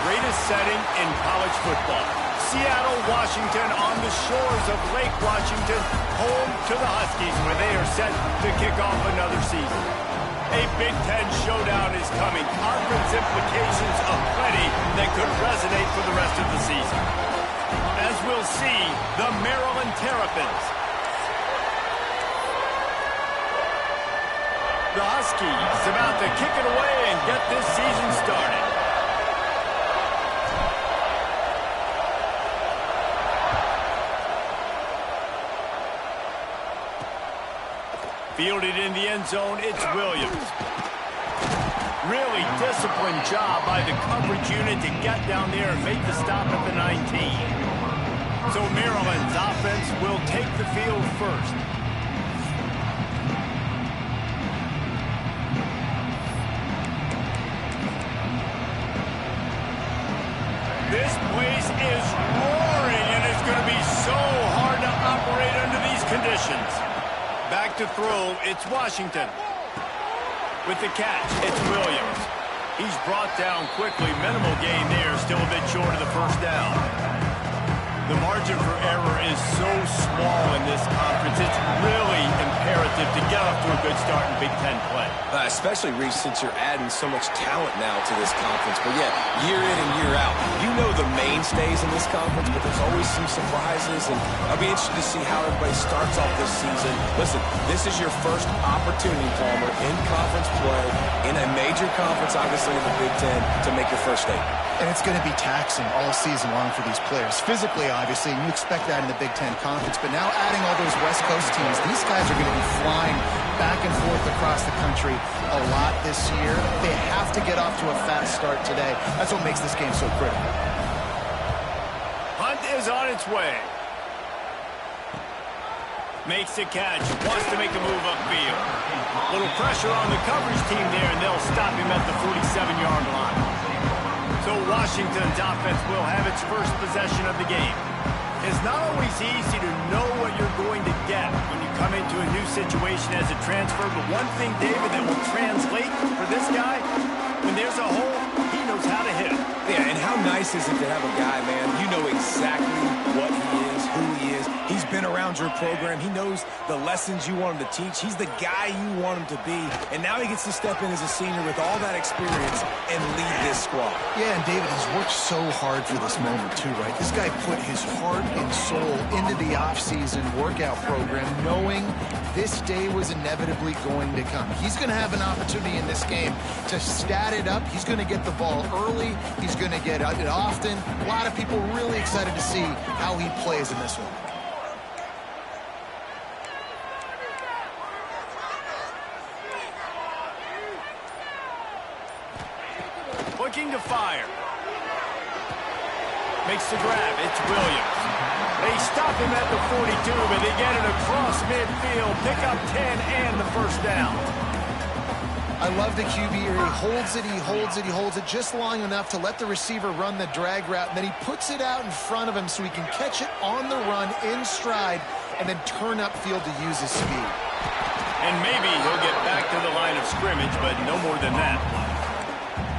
greatest setting in college football. Seattle, Washington, on the shores of Lake Washington, home to the Huskies, where they are set to kick off another season. A Big Ten showdown is coming. Conference implications aplenty that could resonate for the rest of the season. As we'll see, the Maryland Terrapins. The Huskies about to kick it away and get this season started. Fielded in the end zone, it's Williams. Really disciplined job by the coverage unit to get down there and make the stop at the 19. So Maryland's offense will take the field first. This place is roaring, and it's going to be so hard to operate under these conditions. Back to throw, it's Washington. With the catch, it's Williams. He's brought down quickly. Minimal gain there, still a bit short of the first down. The margin for error is so small in this conference. It's really imperative to get off to a good start in Big Ten play. Especially, Reese, since you're adding so much talent now to this conference. But yeah, year in and year out, you know the mainstays in this conference, but there's always some surprises. And I'll be interested to see how everybody starts off this season. Listen, this is your first opportunity, Palmer, in conference play, in a major conference, obviously in the Big Ten, to make your first statement. And it's going to be taxing all season long for these players. Physically, obviously, and you expect that in the Big Ten Conference. But now adding all those West Coast teams, these guys are going to be flying back and forth across the country a lot this year. They have to get off to a fast start today. That's what makes this game so critical. Hunt is on its way. Makes the catch. Wants to make a move upfield. Little pressure on the coverage team there, and they'll stop him at the 47-yard line. So Washington's offense will have its first possession of the game. It's not always easy to know what you're going to get when you come into a new situation as a transfer, but one thing, David, that will translate for this guy, when there's a hole, he knows how to hit it. Yeah, and how nice is it to have a guy, man, you know exactly what he is, who he is. He's been around your program. He knows the lessons you want him to teach. He's the guy you want him to be. And now he gets to step in as a senior with all that experience and lead this squad. Yeah, and David, he's worked so hard for this moment too, right? This guy put his heart and soul into the offseason workout program, knowing this day was inevitably going to come. He's going to have an opportunity in this game to stat it up. He's going to get the ball early. He's going to get it often. A lot of people really excited to see how he plays in this one. Looking to fire. Makes the grab. It's Williams. They stop him at the 42, but they get it across midfield. Pick up 10 and the first down. I love the QB here. He holds it, he holds it, he holds it just long enough to let the receiver run the drag route, and then he puts it out in front of him so he can catch it on the run in stride and then turn upfield to use his speed. And maybe he'll get back to the line of scrimmage, but no more than that.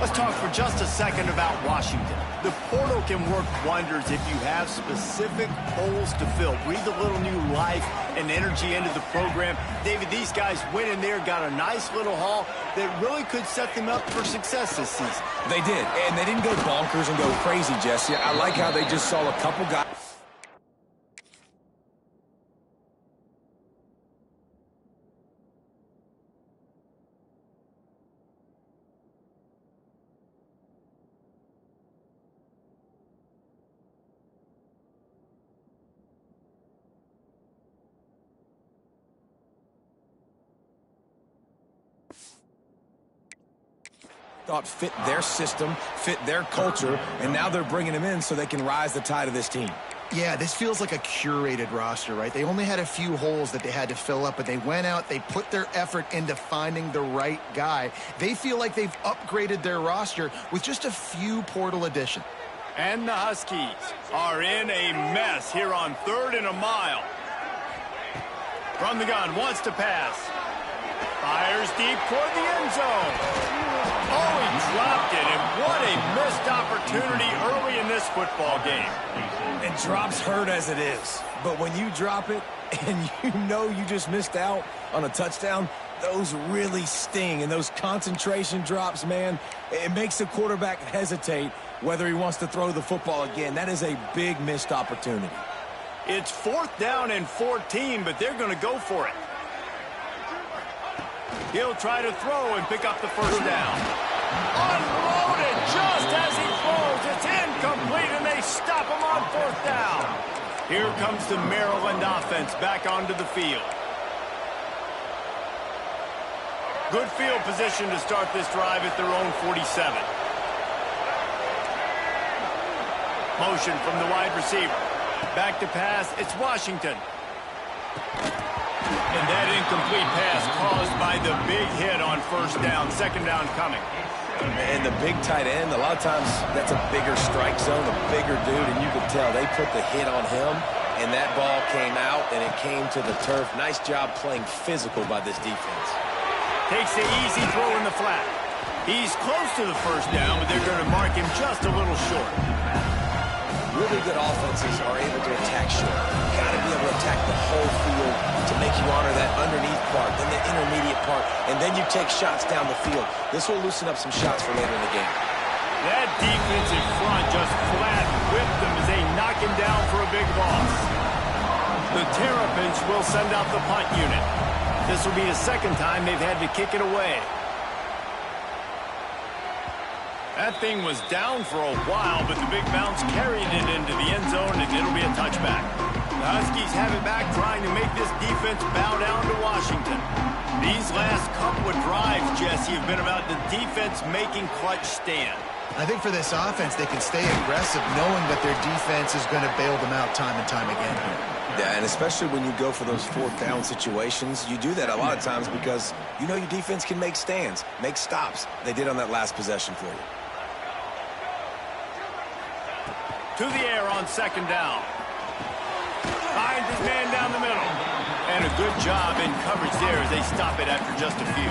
Let's talk for just a second about Washington. The portal can work wonders if you have specific holes to fill. Breathe a little new life and energy into the program. David, these guys went in there, got a nice little haul that really could set them up for success this season. They did, and they didn't go bonkers and go crazy, Jesse. I like how they just saw a couple guys. Thought fit their system, fit their culture, and now they're bringing him in so they can rise the tide of this team. Yeah, this feels like a curated roster, right? They only had a few holes that they had to fill up, but they went out, they put their effort into finding the right guy. They feel like they've upgraded their roster with just a few portal additions. And the Huskies are in a mess here on 3rd and a mile. From the gun, wants to pass. Fires deep toward the end zone. Oh, he dropped it, and what a missed opportunity early in this football game. And drops hurt as it is. But when you drop it and you know you just missed out on a touchdown, those really sting. And those concentration drops, man, it makes the quarterback hesitate whether he wants to throw the football again. That is a big missed opportunity. It's 4th down and 14, but they're going to go for it. He'll try to throw and pick up the first down. Unloaded just as he throws. It's incomplete, and they stop him on 4th down. Here comes the Maryland offense back onto the field. Good field position to start this drive at their own 47. Motion from the wide receiver. Back to pass. It's Washington. And that incomplete pass caused by the big hit on 1st down. 2nd down coming. And the big tight end, a lot of times that's a bigger strike zone, a bigger dude, and you could tell they put the hit on him, and that ball came out, and it came to the turf. Nice job playing physical by this defense. Takes the easy throw in the flat. He's close to the 1st down, but they're going to mark him just a little short. Really good offenses are able to attack short. You've got to be able to attack the whole field to make you honor that underneath part, then the intermediate part, and then you take shots down the field. This will loosen up some shots for later in the game. That defensive front just flat whipped them as they knock him down for a big loss. The Terrapins will send out the punt unit. This will be the 2nd time they've had to kick it away. That thing was down for a while, but the big bounce carried it into the end zone, and it'll be a touchback. The Huskies have it back, trying to make this defense bow down to Washington. These last couple of drives, Jesse, have been about the defense making clutch stand. I think for this offense, they can stay aggressive knowing that their defense is going to bail them out time and time again here. Yeah, and especially when you go for those 4th down situations, you do that a lot of times because you know your defense can make stands, make stops. They did on that last possession for you. To the air on 2nd down. Finds his man down the middle. And a good job in coverage there as they stop it after just a few.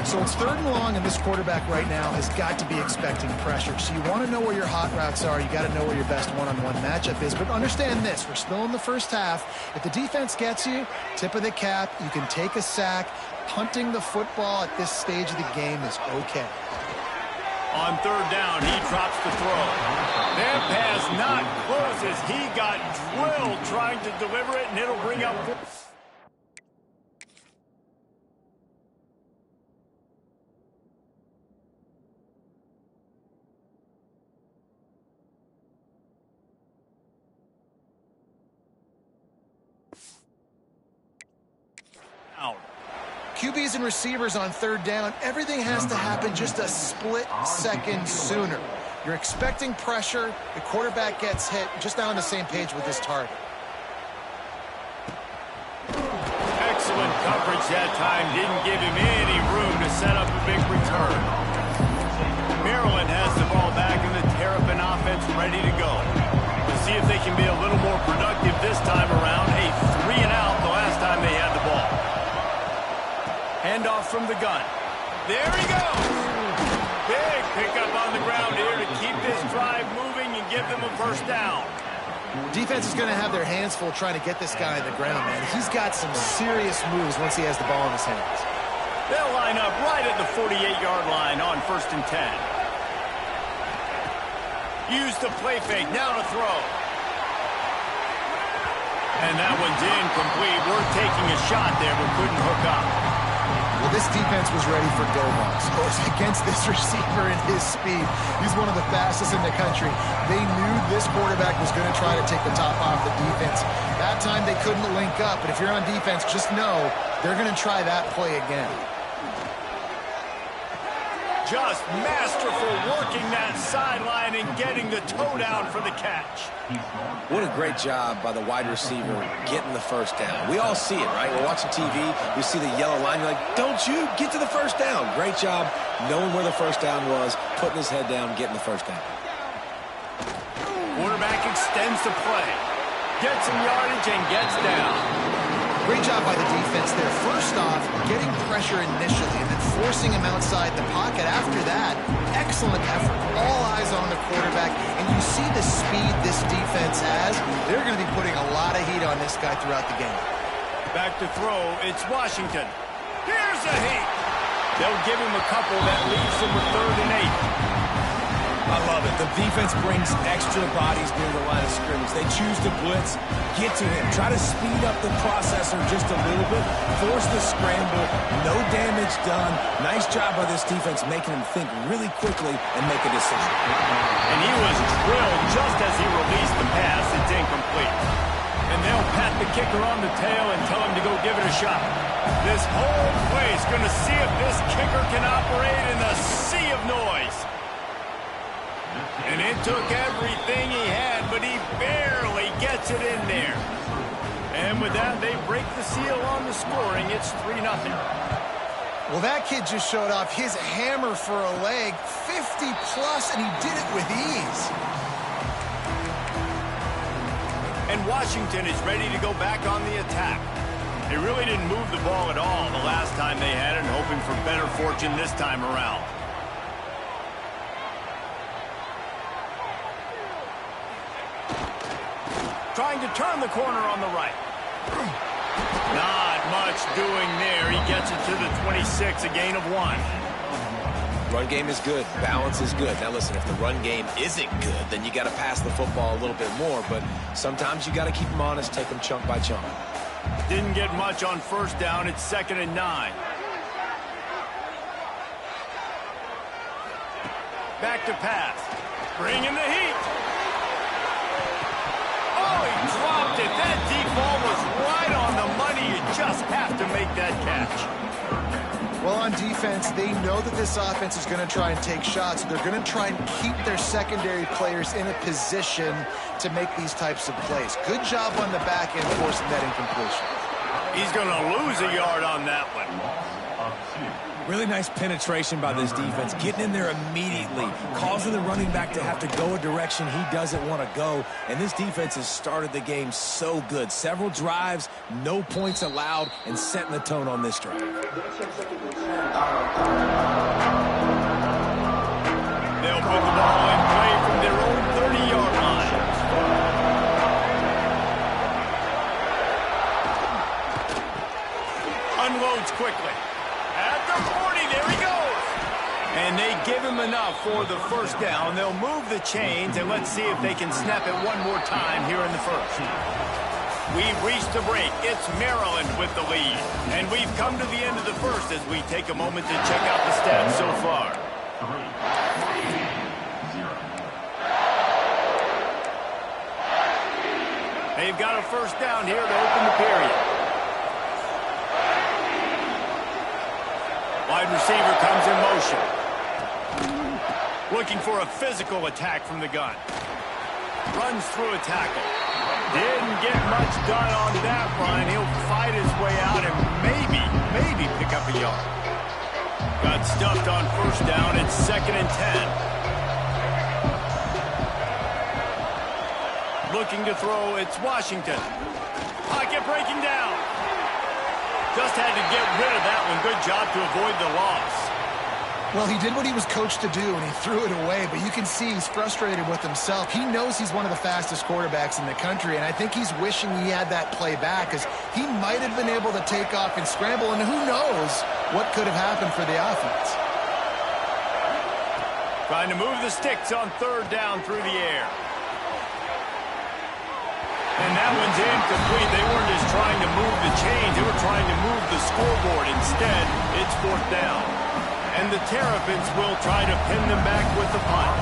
So it's 3rd and long, and this quarterback right now has got to be expecting pressure. So you want to know where your hot routes are. You got to know where your best one-on-one matchup is. But understand this, we're still in the 1st half. If the defense gets you, tip of the cap, you can take a sack. Punting the football at this stage of the game is okay. On 3rd down, he drops the throw. That pass not close as he got drilled trying to deliver it, and it'll bring up... QBs and receivers on 3rd down, everything has to happen just a split second sooner. You're expecting pressure, the quarterback gets hit, just now on the same page with his target. Excellent coverage that time, didn't give him any room to set up a big return. Maryland has the ball back and the Terrapin offense ready to go. We'll see if they can be a little more productive this time around. A 3-and-out the last time they had the ball. Handoff from the gun. There he goes. Big pickup on the ground here to keep this drive moving and give them a 1st down. Defense is going to have their hands full trying to get this guy on the ground, man. He's got some serious moves once he has the ball in his hands. They'll line up right at the 48-yard line on 1st and 10. Use the play fake. Now to throw. And that one's incomplete. We're taking a shot there, but couldn't hook up. Well, this defense was ready for go-balls. Against this receiver and his speed. He's one of the fastest in the country. They knew this quarterback was going to try to take the top off the defense. That time they couldn't link up, but if you're on defense, just know they're going to try that play again. Just masterful working that sideline and getting the toe down for the catch. What a great job by the wide receiver getting the 1st down. We all see it, right? We're watching TV. We see the yellow line. You're like, don't you get to the 1st down. Great job knowing where the 1st down was, putting his head down, getting the 1st down. Quarterback extends the play. Gets some yardage and gets down. Great job by the defense there. First off, getting pressure initially and then forcing him outside the pocket. After that, excellent effort. All eyes on the quarterback. And you see the speed this defense has. They're going to be putting a lot of heat on this guy throughout the game. Back to throw. It's Washington. Here's a heat. They'll give him a couple that leaves him with 3rd and 8. I love it. The defense brings extra bodies near the line of scrimmage. They choose to blitz, get to him, try to speed up the processor just a little bit, force the scramble, no damage done. Nice job by this defense making him think really quickly and make a decision. And he was drilled just as he released the pass. It's incomplete. And they'll pat the kicker on the tail and tell him to go give it a shot. This whole place going to see if this kicker can operate in a sea of noise. And it took everything he had, but he barely gets it in there. And with that, they break the seal on the scoring. It's 3-0. Well, that kid just showed off his hammer for a leg, 50-plus, and he did it with ease. And Washington is ready to go back on the attack. They really didn't move the ball at all the last time they had it, hoping for better fortune this time around. Trying to turn the corner on the right. Not much doing there. He gets it to the 26, a gain of 1. Run game is good. Balance is good. Now listen, if the run game isn't good, then you got to pass the football a little bit more. But sometimes you got to keep them honest, take them chunk by chunk. Didn't get much on 1st down. It's 2nd and 9. Back to pass. Bringing the heat. Oh, he dropped it. That deep ball was right on the money. You just have to make that catch. Well, on defense, they know that this offense is going to try and take shots. They're going to try and keep their secondary players in a position to make these types of plays. Good job on the back end forcing that incompletion. He's going to lose a yard on that one. Really nice penetration by this defense, getting in there immediately, causing the running back to have to go a direction he doesn't want to go. And this defense has started the game so good. Several drives, no points allowed, and setting the tone on this drive. They'll put the ball in play from their own 30-yard line. Unloads quickly. At the 40, there he goes. And they give him enough for the 1st down. They'll move the chains, and let's see if they can snap it one more time here in the 1st. We've reached the break. It's Maryland with the lead. And we've come to the end of the 1st as we take a moment to check out the stats so far. They've got a 1st down here to open the period. Wide receiver comes in motion. Looking for a physical attack from the gun. Runs through a tackle. Didn't get much done on that run. He'll fight his way out and maybe pick up a yard. Got stuffed on 1st down. It's 2nd and 10. Looking to throw. It's Washington. Pocket breaking down. Just had to get rid of that one. Good job to avoid the loss. Well, he did what he was coached to do, and he threw it away. But you can see he's frustrated with himself. He knows he's one of the fastest quarterbacks in the country, and I think he's wishing he had that play back because he might have been able to take off and scramble, and who knows what could have happened for the offense. Trying to move the sticks on 3rd down through the air. And that one's incomplete. They weren't just trying to move the chains. They were trying to move the scoreboard. Instead, it's 4th down. And the Terrapins will try to pin them back with the punt.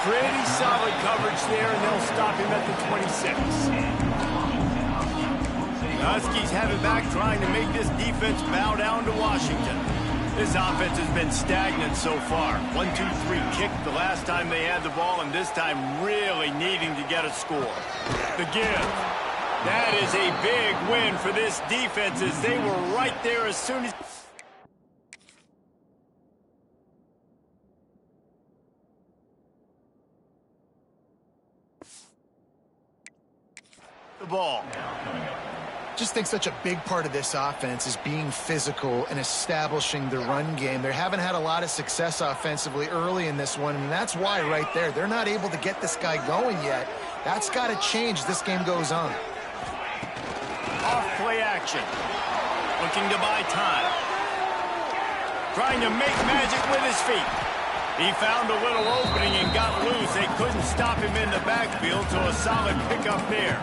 Pretty solid coverage there, and they'll stop him at the 26. The Huskies have it back, trying to make this defense bow down to Washington. This offense has been stagnant so far. 1-2-3 kick the last time they had the ball, and this time really needing to get a score. The give. That is a big win for this defense as they were right there as soon as... the ball. Just think such a big part of this offense is being physical and establishing the run game. They haven't had a lot of success offensively early in this one, and that's why right there, they're not able to get this guy going yet. That's got to change as this game goes on. Off play action. Looking to buy time. Trying to make magic with his feet. He found a little opening and got loose. They couldn't stop him in the backfield, so a solid pickup there.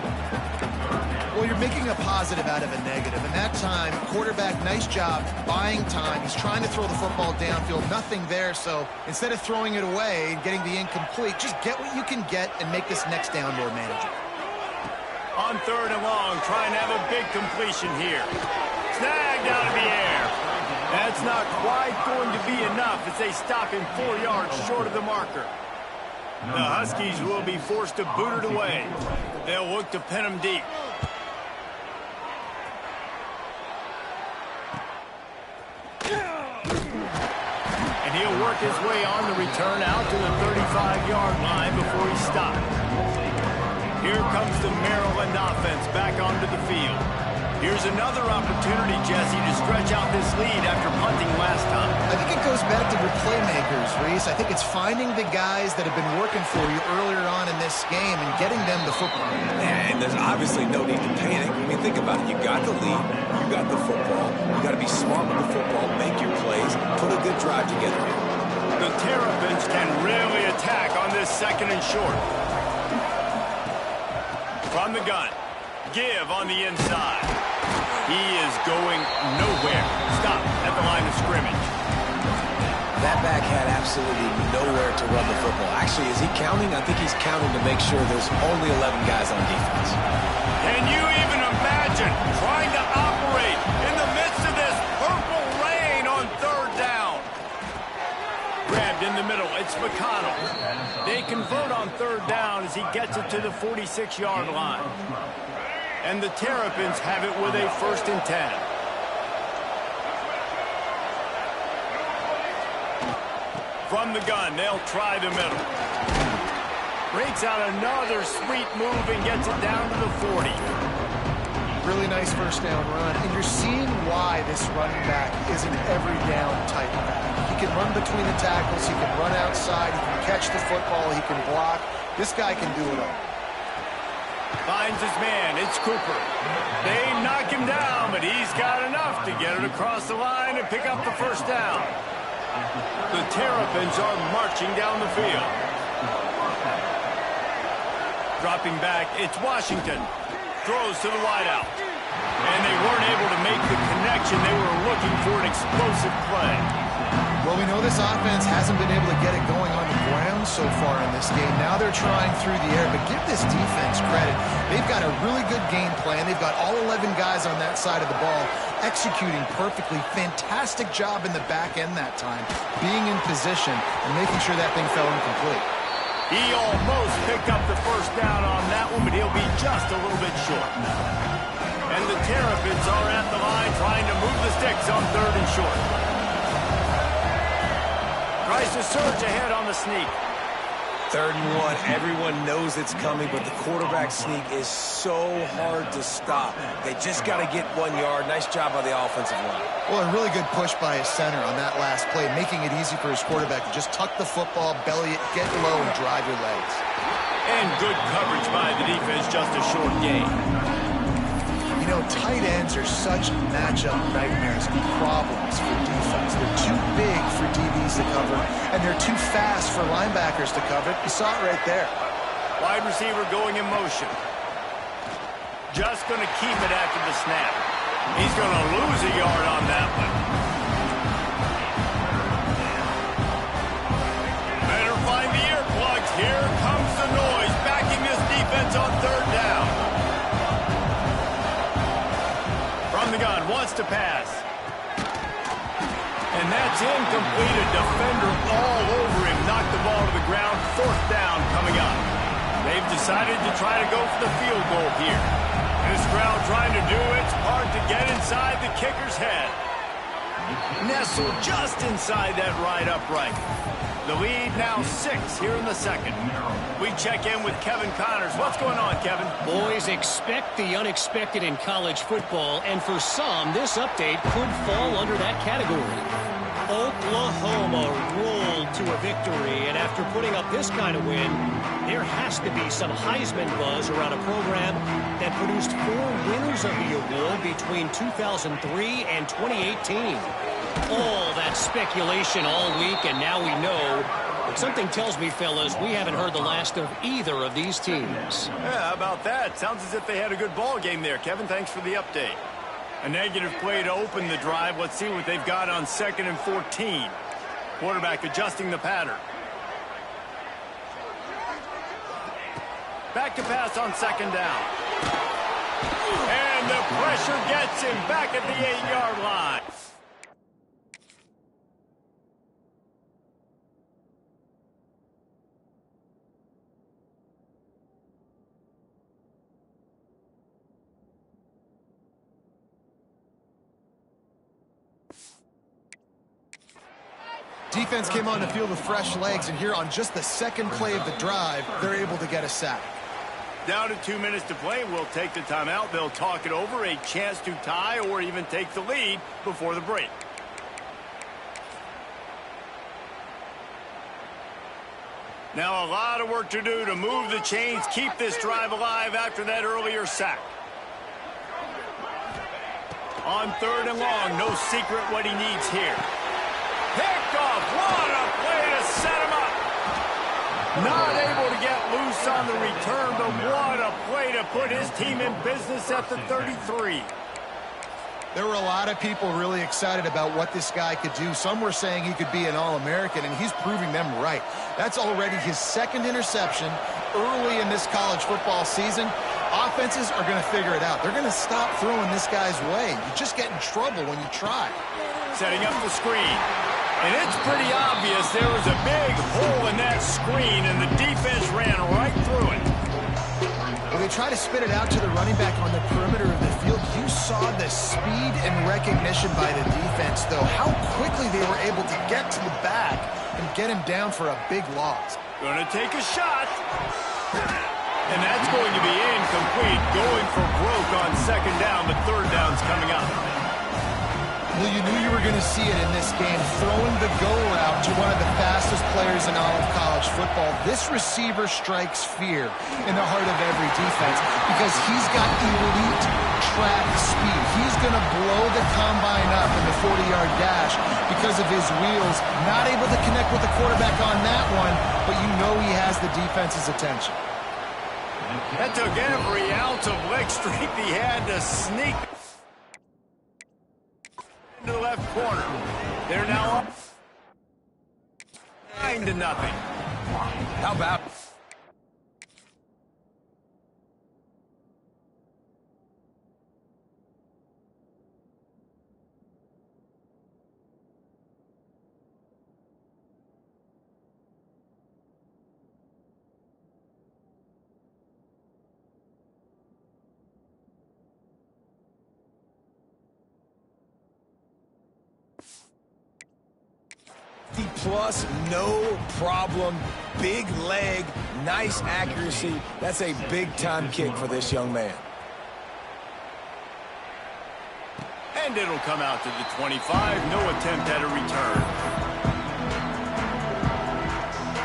Well, you're making a positive out of a negative. And that time, quarterback, nice job buying time. He's trying to throw the football downfield. Nothing there, so instead of throwing it away and getting the incomplete, just get what you can get and make this next down more manageable. On 3rd and long, trying to have a big completion here. Snagged out of the air. That's not quite going to be enough as they stop him 4 yards short of the marker. The Huskies will be forced to boot it away. They'll look to pin him deep. And he'll work his way on the return out to the 35-yard line before he's stopped. Here comes the Maryland offense back onto the field. Here's another opportunity, Jesse, to stretch out this lead after punting last time. I think it goes back to the playmakers, Reese. I think it's finding the guys that have been working for you earlier on in this game and getting them the football. Yeah, and there's obviously no need to panic. I mean, think about it. You got the lead. You got the football. You got to be smart with the football, make your plays, put a good drive together here. The Terrapins can really attack on this 2nd and short. From the gun. Give on the inside. He is going nowhere. Stop at the line of scrimmage. That back had absolutely nowhere to run the football. Actually, is he counting? I think he's counting to make sure there's only 11 guys on defense. Can you even imagine trying to operate in the midst of this purple rain on 3rd down? Grabbed in the middle. It's McConnell. They convert on 3rd down as he gets it to the 46-yard line. And the Terrapins have it with a 1st and 10. From the gun, they'll try the middle. Breaks out another sweet move and gets it down to the 40. Really nice 1st down run. And you're seeing why this running back is an every down type back. He can run between the tackles. He can run outside. He can catch the football. He can block. This guy can do it all. Finds his man. It's Cooper. They knock him down, but he's got enough to get it across the line and pick up the 1st down. The Terrapins are marching down the field. Dropping back, it's Washington. Throws to the wideout. And they weren't able to make the connection. They were looking for an explosive play. Well, we know this offense hasn't been able to get it going on the ground so far in this game. Now they're trying through the air, but give this defense credit. They've got a really good game plan. They've got all 11 guys on that side of the ball executing perfectly. Fantastic job in the back end that time, being in position and making sure that thing fell incomplete. He almost picked up the 1st down on that one, but he'll be just a little bit short. And the Terrapins are at the line trying to move the sticks on 3rd and short. Tries to surge ahead on the sneak. 3rd and 1. Everyone knows it's coming, but the quarterback sneak is so hard to stop. They just got to get 1 yard. Nice job by the offensive line. Well, a really good push by his center on that last play, making it easy for his quarterback to just tuck the football, belly it, get low, and drive your legs. And good coverage by the defense, just a short gain. You know, tight ends are such matchup nightmares and problems for defense. They're too big for DBs to cover, and they're too fast for linebackers to cover. You saw it right there. Wide receiver going in motion. Just going to keep it after the snap. He's going to lose a yard on that one. Better find the earplugs. Here comes the noise, backing this defense on 3rd down. From the gun, wants to pass. And that's incomplete. A defender all over him. Knocked the ball to the ground. 4th down coming up. They've decided to try to go for the field goal here. This crowd trying to do its part to get inside the kicker's head. Nestled just inside that right upright. The lead now 6 here in the second. We check in with Kevin Connors. What's going on, Kevin? Boys, expect the unexpected in college football, and for some, this update could fall under that category. Oklahoma rolled to a victory, and after putting up this kind of win, there has to be some Heisman buzz around a program that produced 4 winners of the award between 2003 and 2018. All that speculation all week, and now we know. But something tells me, fellas, we haven't heard the last of either of these teams. Yeah, how about that? Sounds as if they had a good ball game there, Kevin. Thanks for the update. A negative play to open the drive. Let's see what they've got on 2nd and 14. Quarterback adjusting the pattern. Back to pass on 2nd down. And the pressure gets him back at the 8-yard line. Defense came on the field with fresh legs, and here on just the second play of the drive, they're able to get a sack. Down to 2 minutes to play. We'll take the timeout. They'll talk it over, a chance to tie or even take the lead before the break. Now a lot of work to do to move the chains, keep this drive alive after that earlier sack. On 3rd and long, no secret what he needs here. Picked off. What a play to set him up. Not able to get loose on the return, but what a play to put his team in business at the 33. There were a lot of people really excited about what this guy could do. Some were saying he could be an All-American, and he's proving them right. That's already his 2nd interception early in this college football season. Offenses are going to figure it out. They're going to stop throwing this guy's way. You just get in trouble when you try. Setting up the screen. And it's pretty obvious there was a big hole in that screen, and the defense ran right through it. Well, they try to spit it out to the running back on the perimeter of the field. You saw the speed and recognition by the defense, though. How quickly they were able to get to the back and get him down for a big loss. Going to take a shot. And that's going to be incomplete. Going for broke on 2nd down, but 3rd down's coming up. Well, you knew you were going to see it in this game, throwing the go route to one of the fastest players in all of college football. This receiver strikes fear in the heart of every defense because he's got elite track speed. He's going to blow the combine up in the 40-yard dash because of his wheels. Not able to connect with the quarterback on that one, but you know he has the defense's attention. That took every ounce of leg strength he had to sneak into the left corner. They're now up 9-0. How about... plus, no problem. Big leg, nice accuracy. That's a big-time kick for this young man. And it'll come out to the 25. No attempt at a return.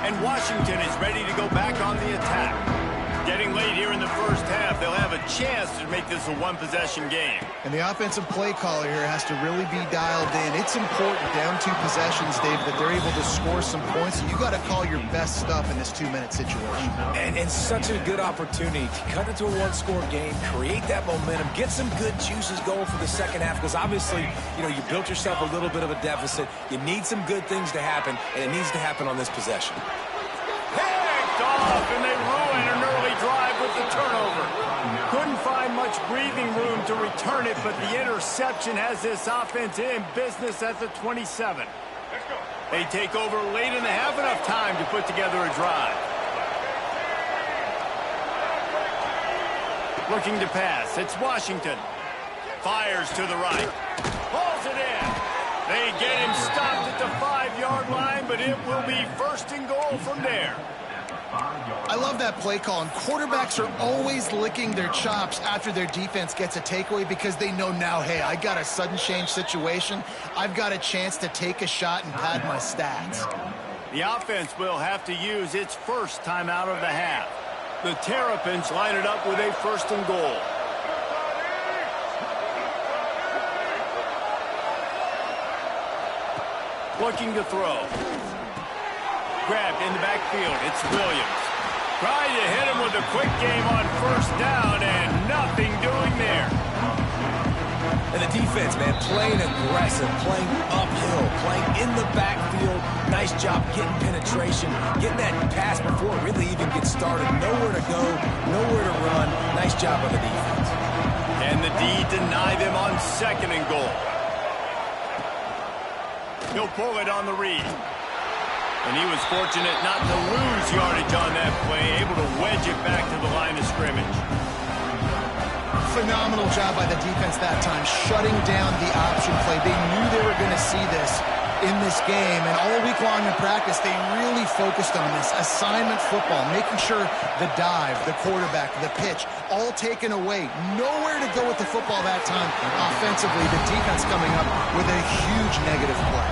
And Washington is ready to go back on the attack. Getting late here in the first half, they'll have a chance to make this a one-possession game. And the offensive play caller here has to really be dialed in. It's important down 2 possessions, Dave, that they're able to score some points. You got to call your best stuff in this 2-minute situation. And such a good opportunity to cut it to a 1-score game, create that momentum, get some good juices going for the second half, because obviously, you know, you built yourself a little bit of a deficit. You need some good things to happen, and it needs to happen on this possession. Picked off, and they ruin an early drive with the turnover. Couldn't find much breathing room to return it, but the interception has this offense in business at the 27. They take over late in the half, enough time to put together a drive. Looking to pass. It's Washington. Fires to the right. Pulls it in. They get him stopped at the 5-yard line, but but it will be first and goal from there. I love that play call, and quarterbacks are always licking their chops after their defense gets a takeaway because they know now, hey, I got a sudden change situation. I've got a chance to take a shot and pad my stats. The offense will have to use its first timeout of the half. The Terrapins line it up with a first and goal. Looking to throw. Grabbed in the backfield. It's Williams. Trying to hit him with a quick game on first down, and nothing doing there. And the defense, man, playing aggressive, playing uphill, playing in the backfield. Nice job getting penetration, getting that pass before it really even gets started. Nowhere to go, nowhere to run. Nice job by the defense. And the D deny them on second and goal. He'll pull it on the read. And he was fortunate not to lose yardage on that play, able to wedge it back to the line of scrimmage. Phenomenal job by the defense that time, shutting down the option play. They knew they were going to see this in this game, and all week long in practice, they really focused on this assignment football, making sure the dive, the quarterback, the pitch, all taken away. Nowhere to go with the football that time offensively. The defense coming up with a huge negative play.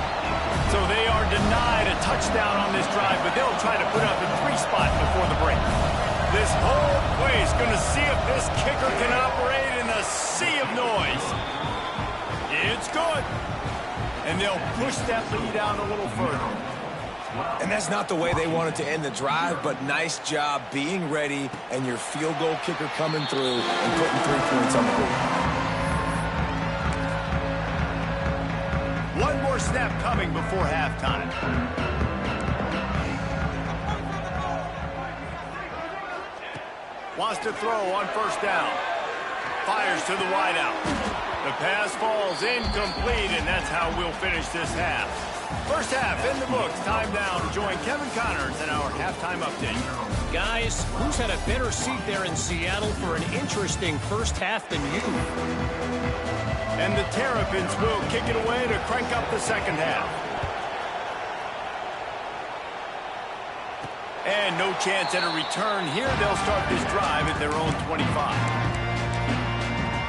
So they are denied a touchdown on this drive, but they'll try to put up a 3-spot before the break. This whole play is going to see if this kicker can operate in a sea of noise. It's good. And they'll push that lead out a little further. And that's not the way they wanted to end the drive, but nice job being ready and your field goal kicker coming through and putting 3 points on the board. One more snap coming before halftime. Wants to throw on first down. Fires to the wideout. The pass falls incomplete, and that's how we'll finish this half. First half in the books. Time now to join Kevin Connors in our halftime update. Guys, who's had a better seat there in Seattle for an interesting first half than you? And the Terrapins will kick it away to crank up the second half. And no chance at a return here. They'll start this drive at their own 25.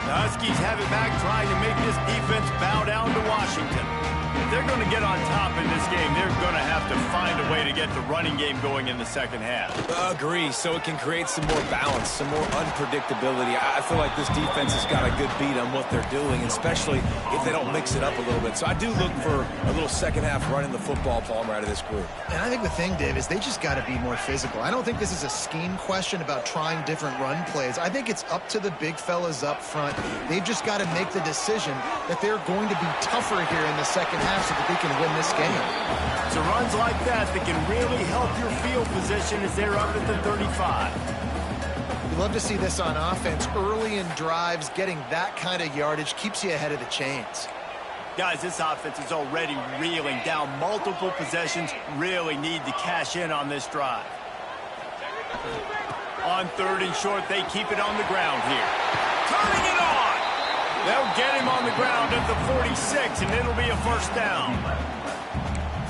The Huskies have it back, trying to make this defense bow down to Washington. If they're going to get on top in this game, they're going to have to find a way to get the running game going in the second half. Agree, so it can create some more balance, some more unpredictability. I feel like this defense has got a good beat on what they're doing, especially if they don't mix it up a little bit. So I do look for a little second half running the football, Palmer, out of this group. And I think the thing, Dave, is they just got to be more physical. I don't think this is a scheme question about trying different run plays. I think it's up to the big fellas up front. They've just got to make the decision that they're going to be tougher here in the second half so that they can win this game. So runs like that can really help your field position as they're up at the 35. You love to see this on offense. Early in drives, getting that kind of yardage keeps you ahead of the chains. Guys, this offense is already reeling down multiple possessions. Really need to cash in on this drive. On third and short, they keep it on the ground here. Turning it on! They'll get him on the ground at the 46, and it'll be a first down.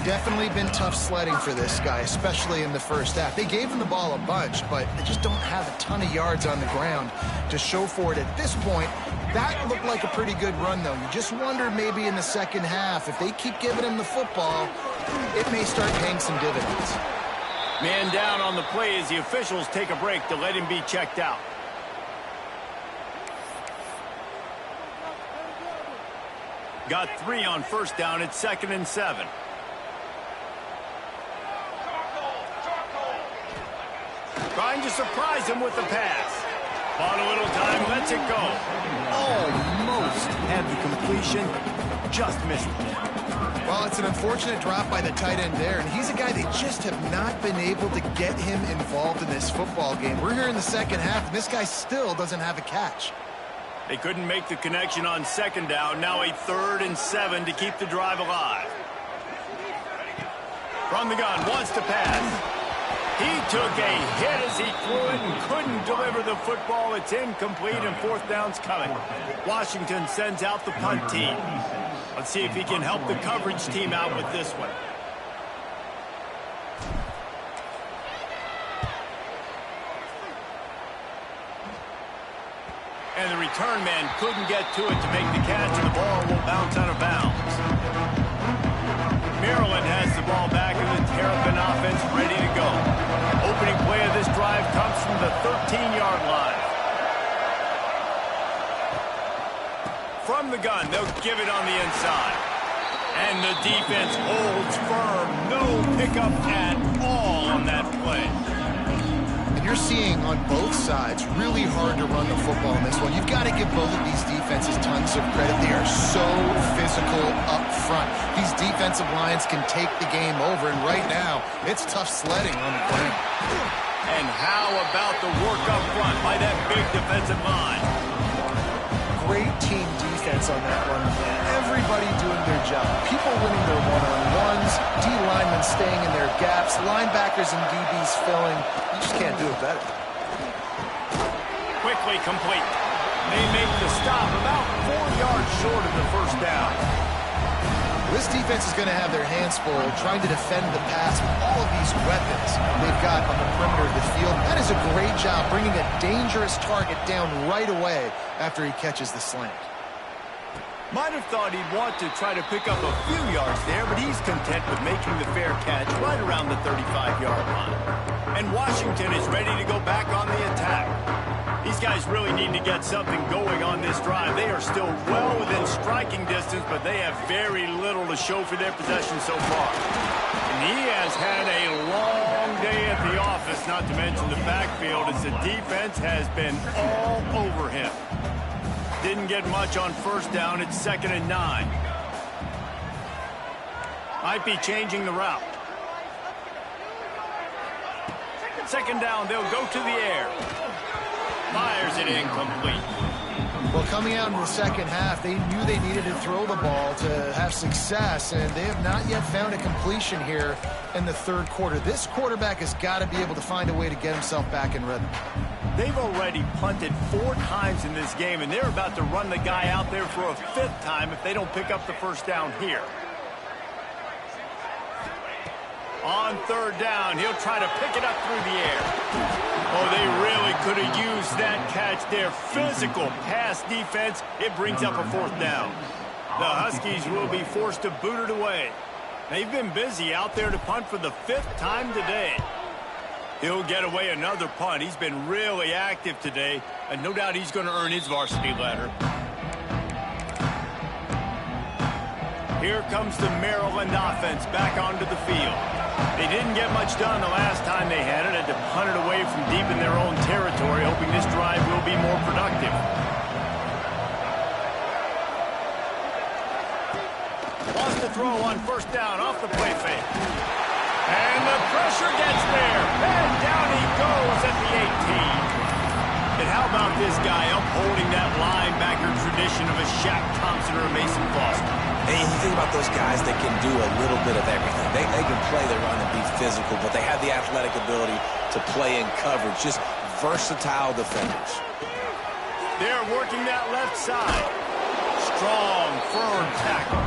Definitely been tough sledding for this guy, especially in the first half. They gave him the ball a bunch, but they just don't have a ton of yards on the ground to show for it at this point. That looked like a pretty good run, though. You just wonder maybe in the second half, if they keep giving him the football, it may start paying some dividends. Man down on the play as the officials take a break to let him be checked out. Got 3 on first down. It's 2nd and 7. Trying to surprise him with the pass. On a little time, lets it go. Almost had the completion. Just missed it. Well, it's an unfortunate drop by the tight end there, and he's a guy they just have not been able to get him involved in this football game. We're here in the second half, and this guy still doesn't have a catch. They couldn't make the connection on second down. Now a 3rd and 7 to keep the drive alive. From the gun, wants to pass. He took a hit as he threw it and couldn't deliver the football. It's incomplete, and 4th down's coming. Washington sends out the punt team. Let's see if he can help the coverage team out with this one. And the return man couldn't get to it to make the catch, and the ball will bounce out of bounds. Maryland has the ball back, and the Terrapin offense ready to go. Opening play of this drive comes from the 13-yard line. From the gun, they'll give it on the inside. And the defense holds firm. No pickup at all on that play. And you're seeing on both sides really hard to run the football in this one. You've got to give both of these defenses tons of credit. They are so physical up front. These defensive lines can take the game over, and right now, it's tough sledding on the ground. And how about the work up front by that big defensive line? Great team defense on that one. Everybody doing their job. People winning their one-on-ones, D linemen staying in their gaps, linebackers and DBs filling. You just can't do it better. Quickly complete. They make the stop about 4 yards short of the first down. This defense is going to have their hands full trying to defend the pass with all of these weapons they've got on the perimeter of the field. That is a great job bringing a dangerous target down right away after he catches the slant. Might have thought he'd want to try to pick up a few yards there, but he's content with making the fair catch right around the 35-yard line. And Washington is ready to go back on the attack. These guys really need to get something going on this drive. They are still well within striking distance, but they have very little to show for their possession so far. And he has had a long day at the office, not to mention the backfield, as the defense has been all over him. Didn't get much on first down. It's 2nd and 9. Might be changing the route. 2nd down, they'll go to the air. Fires it incomplete. Well, coming out in the second half, they knew they needed to throw the ball to have success, and they have not yet found a completion here in the third quarter. This quarterback has got to be able to find a way to get himself back in rhythm. They've already punted 4 times in this game, and they're about to run the guy out there for a 5th time if they don't pick up the first down here. On 3rd down, he'll try to pick it up through the air. Oh, they really could have used that catch there. Physical pass defense. It brings up a 4th down. The Huskies will be forced to boot it away. They've been busy out there to punt for the 5th time today. He'll get away another punt. He's been really active today, and no doubt he's going to earn his varsity letter. Here comes the Maryland offense back onto the field. They didn't get much done the last time they had it. Had to punt it away from deep in their own territory, hoping this drive will be more productive. Lost the throw on first down off the play fake. And the pressure gets there. And down he goes at the 18. And how about this guy upholding that linebacker tradition of a Shaq Thompson or a Mason Foster? And you think about those guys that can do a little bit of everything. They can play the run and be physical, but they have the athletic ability to play in coverage. Just versatile defenders. They're working that left side. Strong, firm tackle.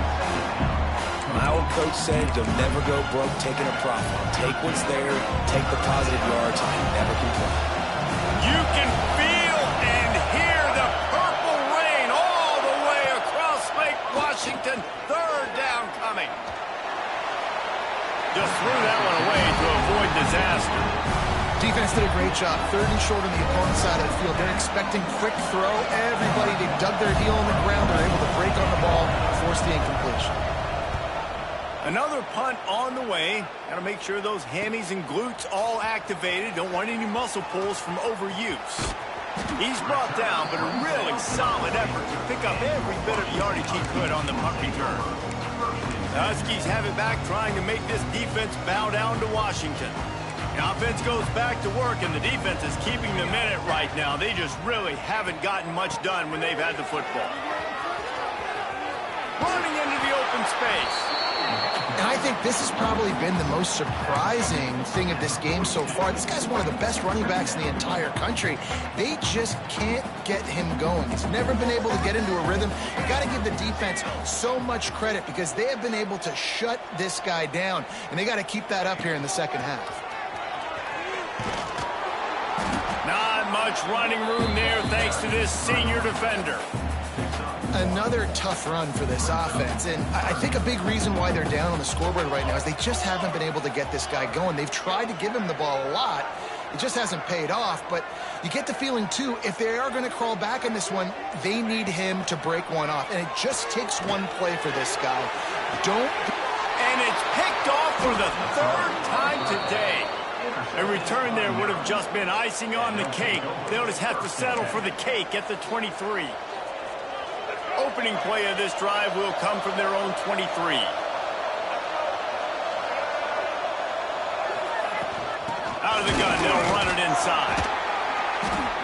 My old coach said you'll never go broke taking a profit. Take what's there, take the positive yards, and never complain. You can feel and hear the purple rain all the way across Lake Washington. 3rd down coming. Just threw that one away to avoid disaster. Defense did a great job. 3rd and short on the opponent's side of the field. They're expecting quick throw. Everybody, they dug their heel on the ground. They're able to break on the ball, force the incompletion. Another punt on the way. Got to make sure those hammies and glutes all activated. Don't want any muscle pulls from overuse. He's brought down, but a really solid effort to pick up every bit of yardage he could on the punt return. The Huskies have it back, trying to make this defense bow down to Washington. The offense goes back to work, and the defense is keeping them in it right now. They just really haven't gotten much done when they've had the football. Running into the open space. And I think this has probably been the most surprising thing of this game so far. This guy's one of the best running backs in the entire country. They just can't get him going. He's never been able to get into a rhythm. You got to give the defense so much credit because they have been able to shut this guy down, and they got to keep that up here in the second half. Not much much running room there thanks to this senior defender. Another tough run for this offense, and I think a big reason why they're down on the scoreboard right now is they just haven't been able to get this guy going. They've tried to give him the ball a lot. It just hasn't paid off, but you get the feeling, too, if they are going to crawl back in this one, they need him to break one off, and it just takes one play for this guy. And it's picked off for the third time today. A return there would have just been icing on the cake. They'll just have to settle for the cake at the 23. Opening play of this drive will come from their own 23. Out of the gun, they'll run it inside.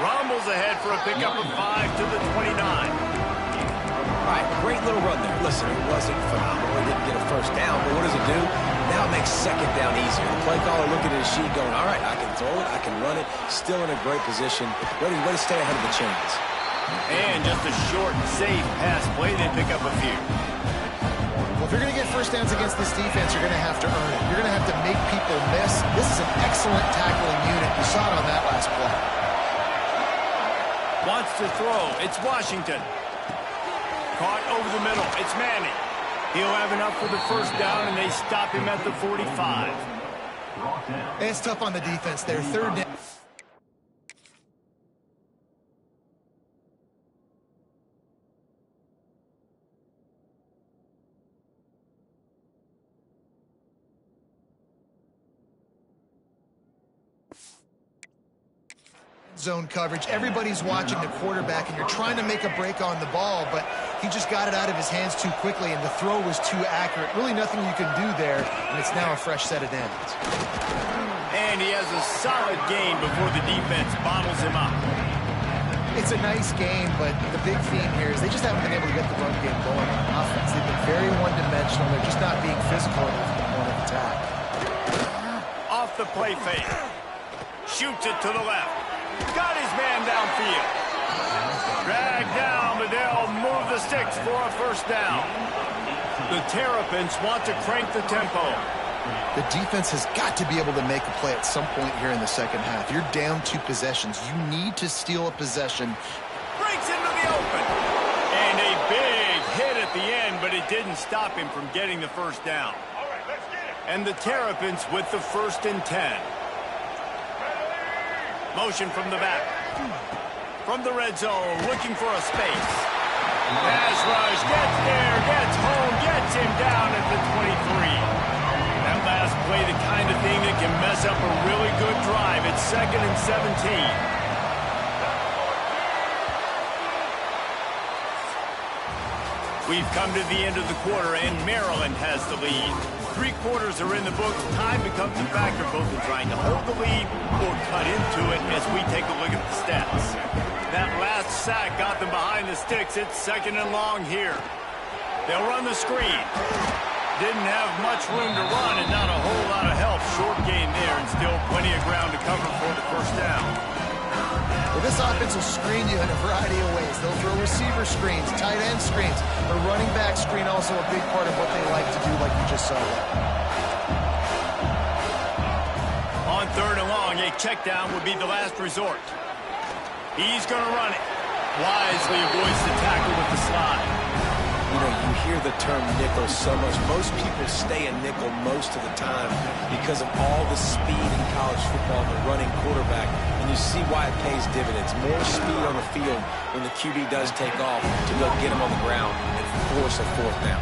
Rumbles ahead for a pickup of 5 to the 29. All right, great little run there. Listen, it wasn't phenomenal. He didn't get a first down, but what does it do? Now it makes second down easier. The play caller looking at his sheet going, all right, I can throw it, I can run it. Still in a great position. Ready to stay ahead of the chains. And just a short, safe pass play. They pick up a few. Well, if you're going to get first downs against this defense, you're going to have to earn it. You're going to have to make people miss. This is an excellent tackling unit. You saw it on that last play. Wants to throw. It's Washington. Caught over the middle. It's Manning. He'll have enough for the first down, and they stop him at the 45. It's tough on the defense there. Third down. Zone coverage. Everybody's watching the quarterback, and you're trying to make a break on the ball, but he just got it out of his hands too quickly, and the throw was too accurate. Really nothing you can do there, and it's now a fresh set of downs. And he has a solid gain before the defense bottles him up. It's a nice game, but the big theme here is they just haven't been able to get the run game going on offense. They've been very one-dimensional. They're just not being physical enough at the point of attack. Off the play fake. Shoots it to the left. Got his man downfield. Dragged down, but they'll move the sticks for a first down. The Terrapins want to crank the tempo. The defense has got to be able to make a play at some point here in the second half. You're down 2 possessions. You need to steal a possession. Breaks into the open. And a big hit at the end, but it didn't stop him from getting the first down. And the Terrapins with the 1st and 10. Motion from the back. From the red zone, looking for a space. Pass rush, gets there, gets home, gets him down at the 23. That last play, the kind of thing that can mess up a really good drive. It's 2nd and 17. We've come to the end of the quarter, and Maryland has the lead. 3 quarters are in the books. Time becomes a factor both in trying to hold the lead or cut into it as we take a look at the stats. That last sack got them behind the sticks. It's 2nd and long here. They'll run the screen. Didn't have much room to run and not a whole lot of help. Short gain there and still plenty of ground to cover for the first down. Well, this offense will screen you in a variety of ways. They'll throw receiver screens, tight end screens. The running back screen also a big part of what they like to do, like you just saw there. On 3rd and long, a check down would be the last resort. He's going to run it. Wisely avoids the tackle with the slide. You know, you hear the term nickel so much. Most people stay a nickel most of the time because of all the speed in college football and the running quarterback. And you see why it pays dividends. More speed on the field when the QB does take off to go get him on the ground and force a 4th down.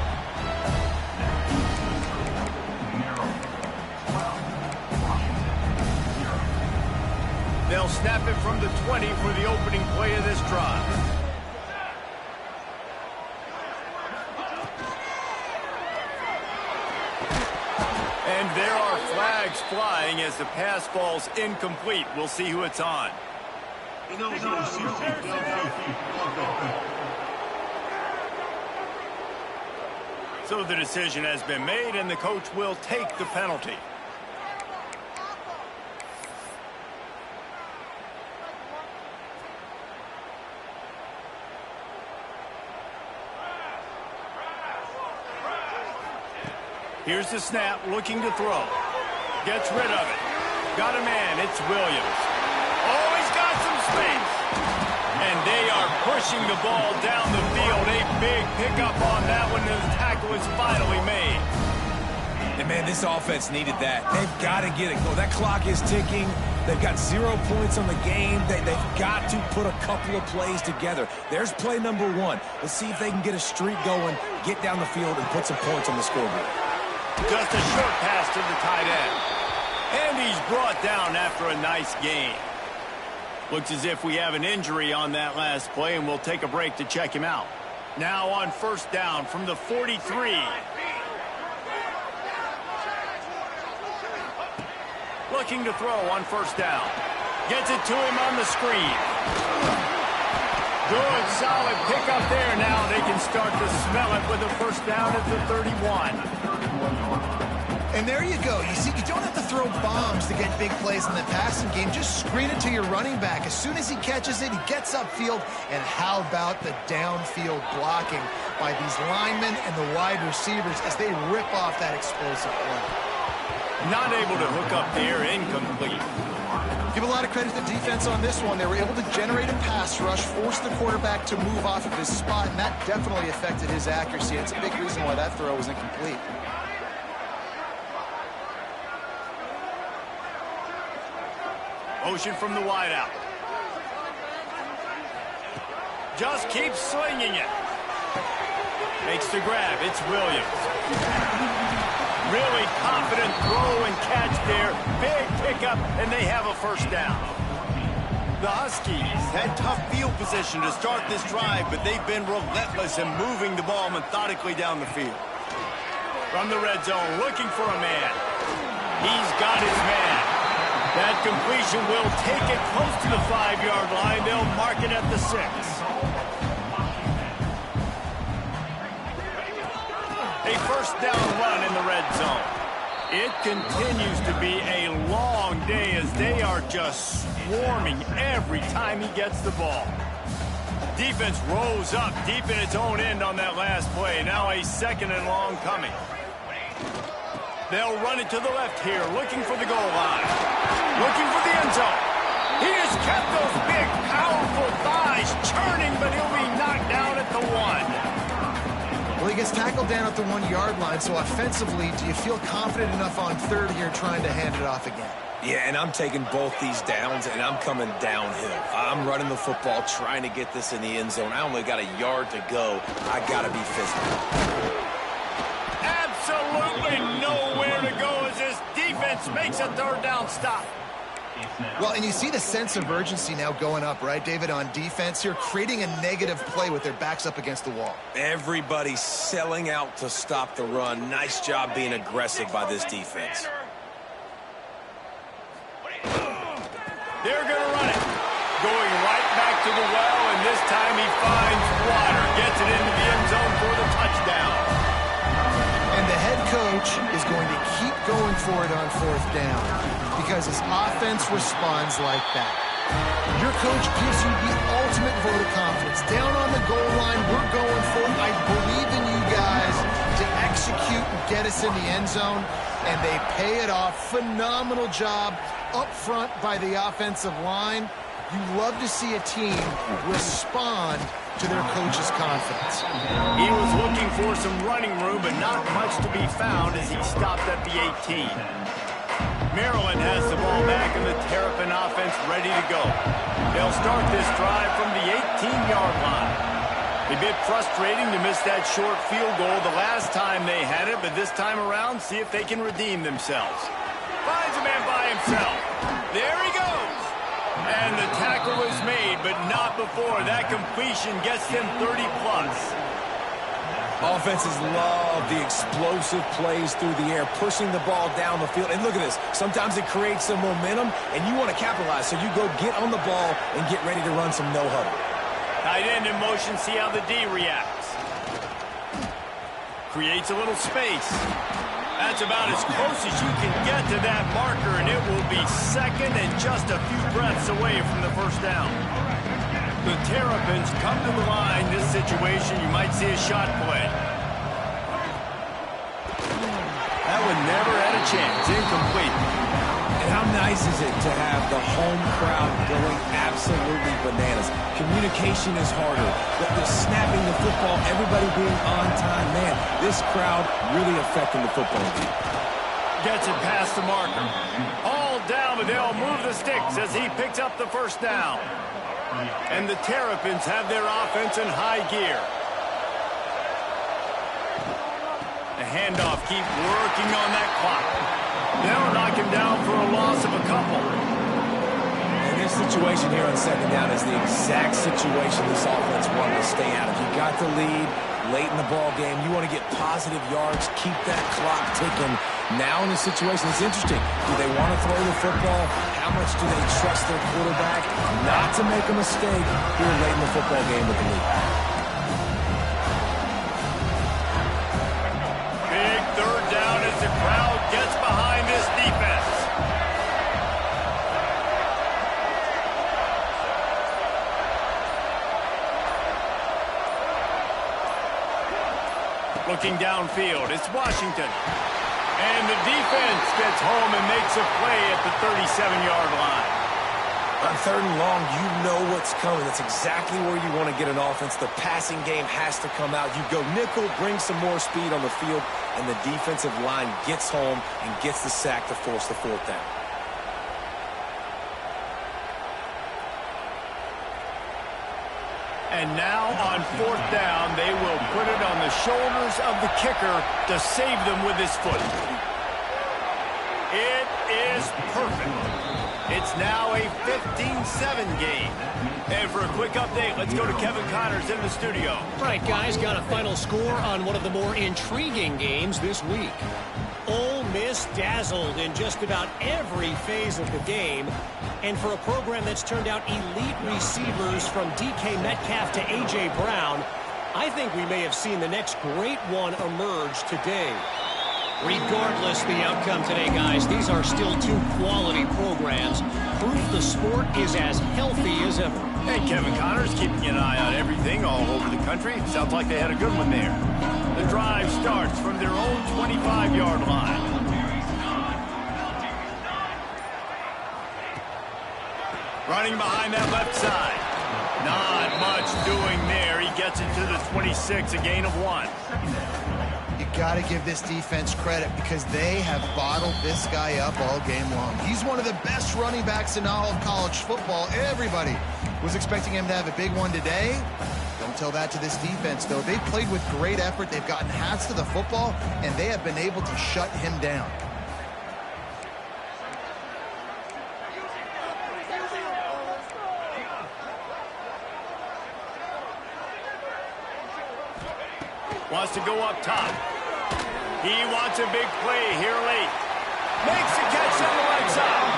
They'll snap it from the 20 for the opening play of this drive. And there are flags flying as the pass falls incomplete. We'll see who it's on. So the decision has been made, and the coach will take the penalty. Here's the snap, looking to throw. Gets rid of it. Got a man, it's Williams. Oh, he's got some some space. And they are pushing the ball down the field. A big pickup on that one. The tackle is finally made. And, man, this offense needed that. They've got to get it going. That clock is ticking. They've got 0 points on the game. They've got to put a couple of plays together. There's play number 1. Let's see if they can get a streak going, get down the field, and put some points on the scoreboard. Just a short pass to the tight end. And he's brought down after a nice gain. Looks as if we have an injury on that last play, and we'll take a break to check him out. Now on first down from the 43. Looking to throw on first down. Gets it to him on the screen. Good, solid pickup there. Now they can start to smell it with a first down at the 31. And there you go. You see, you don't have to throw bombs to get big plays in the passing game. Just screen it to your running back. As soon as he catches it, he gets upfield. And how about the downfield blocking by these linemen and the wide receivers as they rip off that explosive play. Not able to hook up there, incomplete. Give a lot of credit to the defense on this one. They were able to generate a pass rush, force the quarterback to move off of his spot, and that definitely affected his accuracy. It's a big reason why that throw was incomplete. Motion from the wideout. Just keeps slinging it. Makes the grab. It's Williams. Really confident throw and catch there. Big pickup, and they have a first down. The Huskies had tough field position to start this drive, but they've been relentless in moving the ball methodically down the field. From the red zone, looking for a man. He's got his man. That completion will take it close to the 5-yard line. They'll mark it at the 6. A first down run in the red zone. It continues to be a long day as they are just swarming every time he gets the ball. Defense rose up deep in its own end on that last play. Now a second and long coming. They'll run it to the left here, looking for the goal line. Looking for the end zone. He has kept those big, powerful thighs churning, but he'll be knocked down at the 1. Well, he gets tackled down at the 1-yard line, so offensively, do you feel confident enough on third here trying to hand it off again? Yeah, and I'm taking both these downs, and I'm coming downhill. I'm running the football, trying to get this in the end zone. I only got a yard to go. I got to be physical. Absolutely nowhere to go as this defense makes a third down stop. Well, and you see the sense of urgency now going up, right, David, on defense here, creating a negative play with their backs up against the wall. Everybody's selling out to stop the run. Nice job being aggressive by this defense. They're going to run it. Going right back to the well, and this time he finds water. Gets it into the end zone for the touchdown. And the head coach is going to keep going for it on fourth down because his offense responds like that. Your coach gives you the ultimate vote of confidence. Down on the goal line, we're going for it. I believe in you guys to execute and get us in the end zone, and they pay it off. Phenomenal job up front by the offensive line. You love to see a team respond to their coach's confidence. He was looking for some running room, but not much to be found as he stopped at the 18. Maryland has the ball back and the Terrapin offense ready to go. They'll start this drive from the 18-yard line. A bit frustrating to miss that short field goal the last time they had it, but this time around, see if they can redeem themselves. Finds a man by himself. There he goes. And the tackle is made, but not before. That completion gets them 30-plus. Offenses love the explosive plays through the air, pushing the ball down the field. And look at this. Sometimes it creates some momentum, and you want to capitalize. So you go get on the ball and get ready to run some no-huddle. Tight end in motion, see how the D reacts. Creates a little space. That's about as close as you can get to that marker, and it will be second and just a few breaths away from the first down. The Terrapins come to the line. This situation, you might see a shot play. That one never had a chance. Incomplete. And how How nice is it to have the home crowd going absolutely bananas? Communication is harder. The snapping the football, everybody being on time. Man, this crowd really affecting the football team. Gets it past the marker. All down, but they'll move the sticks as he picks up the first down. And the Terrapins have their offense in high gear. The handoff, keep working on that clock. They'll knock him down for a loss of a couple. And this situation here on second down is the exact situation this offense wanted to stay out of. You got the lead late in the ball game. You want to get positive yards, keep that clock ticking. Now in this situation, it's interesting. Do they want to throw the football? How much do they trust their quarterback not to make a mistake here late in the football game with the lead? Big third down as the crowd gets behind this defense. Looking downfield, it's Washington. And the defense gets home and makes a play at the 37-yard line. On third and long, you know what's coming. That's exactly where you want to get an offense. The passing game has to come out. You go nickel, bring some more speed on the field, and the defensive line gets home and gets the sack to force the fourth down. And now on fourth down, they will put it on the shoulders of the kicker to save them with his foot. It is perfect. It's now a 15-7 game. And for a quick update, let's go to Kevin Connors in the studio. Right, guys, got a final score on one of the more intriguing games this week. Ole Miss dazzled in just about every phase of the game. And for a program that's turned out elite receivers from DK Metcalf to A.J. Brown, I think we may have seen the next great one emerge today. Regardless the outcome today, guys, these are still two quality programs. Proof the sport is as healthy as ever. And Kevin Connors keeping an eye on everything all over the country. Sounds like they had a good one there. The drive starts from their own 25-yard line. Running behind that left side. Not much doing there. He gets it to the 26, a gain of 1. You got to give this defense credit because they have bottled this guy up all game long. He's one of the best running backs in all of college football. Everybody was expecting him to have a big one today. Don't tell that to this defense, though. They've played with great effort. They've gotten hats to the football, and they have been able to shut him down. Wants to go up top. He wants a big play here late. Makes the catch on the right side.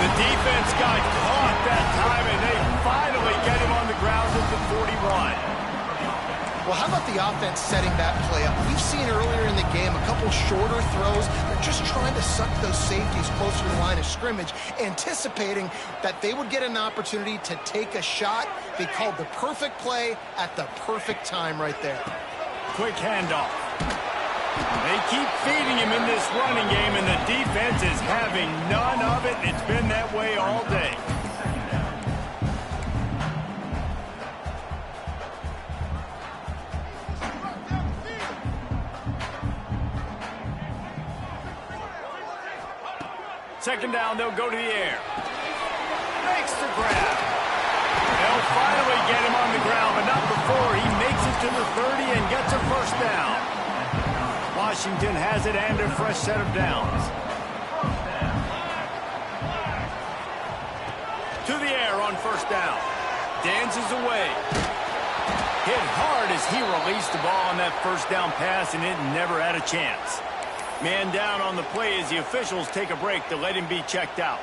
The defense got caught that time, and they finally get him on the ground at the 41. Well, how about the offense setting that play up? We've seen earlier in the game a couple shorter throws. They're just trying to suck those safeties closer to the line of scrimmage, anticipating that they would get an opportunity to take a shot. They called the perfect play at the perfect time right there. Quick handoff. They keep feeding him in this running game, and the defense is having none of it. It's been that way all day. Second down, they'll go to the air. Makes the grab. They'll finally get him on the ground, but not before he makes it to the 30 and gets a first down. Washington has it and a fresh set of downs. To the air on first down. Dances away. Hit hard as he released the ball on that first down pass, and it never had a chance. Man down on the play as the officials take a break to let him be checked out.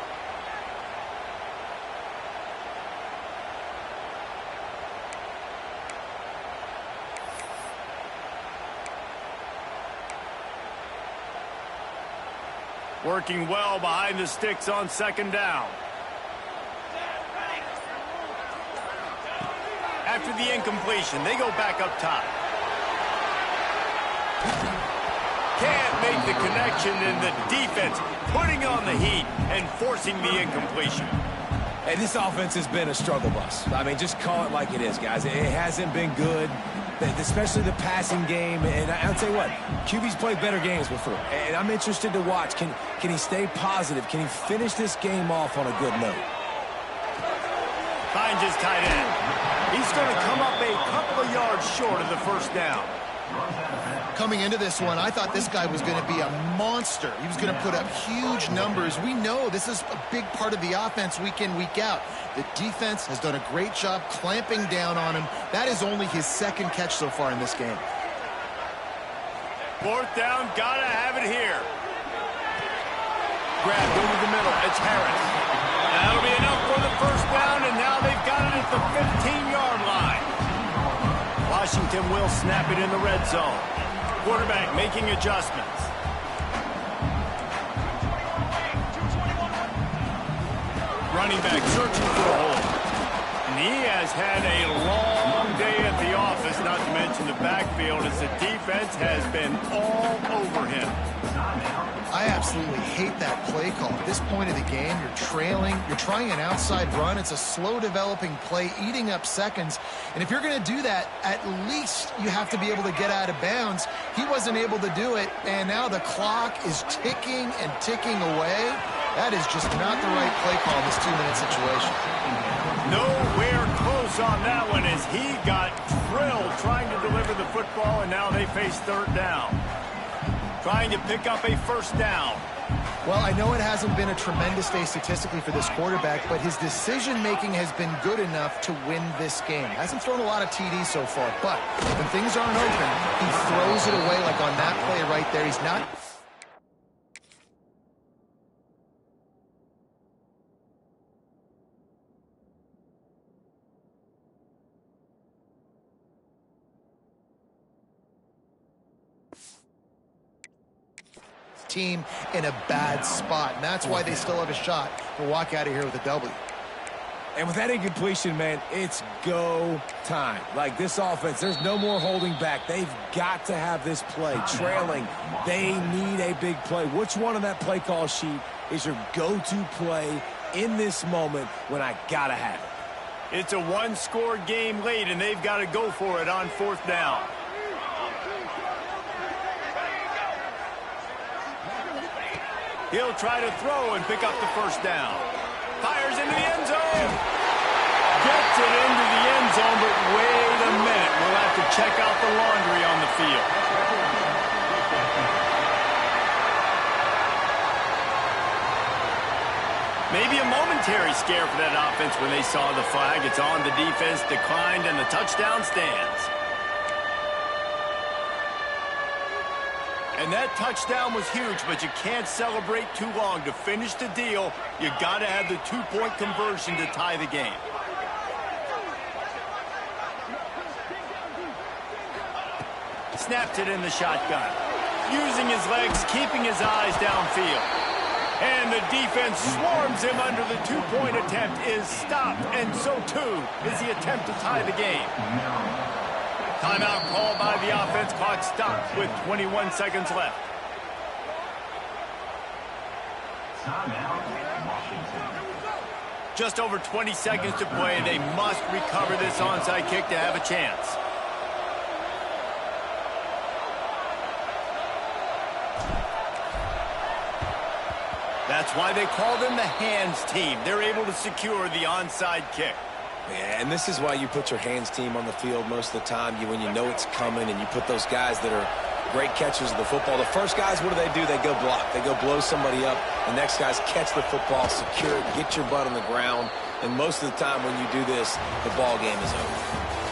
Working well behind the sticks on second down. After the incompletion, they go back up top. Can't make made the connection, and the defense putting on the heat and forcing the incompletion. And this offense has been a struggle bus. I mean, just call it like it is, guys. It hasn't been good, especially the passing game. And I'll tell you what, QB's played better games before. And I'm interested to watch. Can he stay positive? Can he finish this game off on a good note? Finds his tight end. He's going to come up a couple of yards short of the first down. Coming into this one, I thought this guy was going to be a monster. He was going to put up huge numbers. We know this is a big part of the offense week in, week out. The defense has done a great job clamping down on him. That is only his second catch so far in this game. Fourth down, gotta have it here. Grabbed over the middle, it's Harris. That'll be enough for the first down, and now they've got it at the 15-yard line. Washington will snap it in the red zone. Quarterback making adjustments. Running back searching for a hole. And he has had a long day at the office, not to mention the backfield, as the defense has been all over him. I absolutely hate that play call. At this point of the game, you're trailing, you're trying an outside run. It's a slow developing play, eating up seconds. And if you're going to do that, at least you have to be able to get out of bounds. He wasn't able to do it, and now the clock is ticking and ticking away. That is just not the right play call in this 2-minute situation. Nowhere close on that one as he got drilled trying to deliver the football, and now they face third down. Trying to pick up a first down. Well, I know it hasn't been a tremendous day statistically for this quarterback, but his decision-making has been good enough to win this game. Hasn't thrown a lot of TDs so far, but when things aren't open, he throws it away like on that play right there. He's not... team in a bad spot, and that's why they still have a shot to walk out of here with a W. And with that incompletion, man, it's go time. Like this offense, there's no more holding back. They've got to have this play. Trailing, they need a big play. Which one on that play call sheet is your go-to play in this moment when I gotta have it? It's a one-score game late, and they've got to go for it on fourth down. He'll try to throw and pick up the first down. Fires into the end zone. Gets it into the end zone, but wait a minute. We'll have to check out the laundry on the field. Maybe a momentary scare for that offense when they saw the flag. It's on, the defense declined, and the touchdown stands. And that touchdown was huge, but you can't celebrate too long. To finish the deal, you got to have the two-point conversion to tie the game. Snapped it in the shotgun. Using his legs, keeping his eyes downfield. And the defense swarms him under the two-point attempt is stopped, and so too is the attempt to tie the game. Timeout called by the offense. Clock stopped with 21 seconds left. Just over 20 seconds to play. They must recover this onside kick to have a chance. That's why they call them the hands team. They're able to secure the onside kick. Yeah, and this is why you put your hands team on the field most of the time, when you know it's coming, and you put those guys that are great catchers of the football. The first guys, what do? They go block. They go blow somebody up. The next guys catch the football, secure it, get your butt on the ground. And most of the time when you do this, the ball game is over.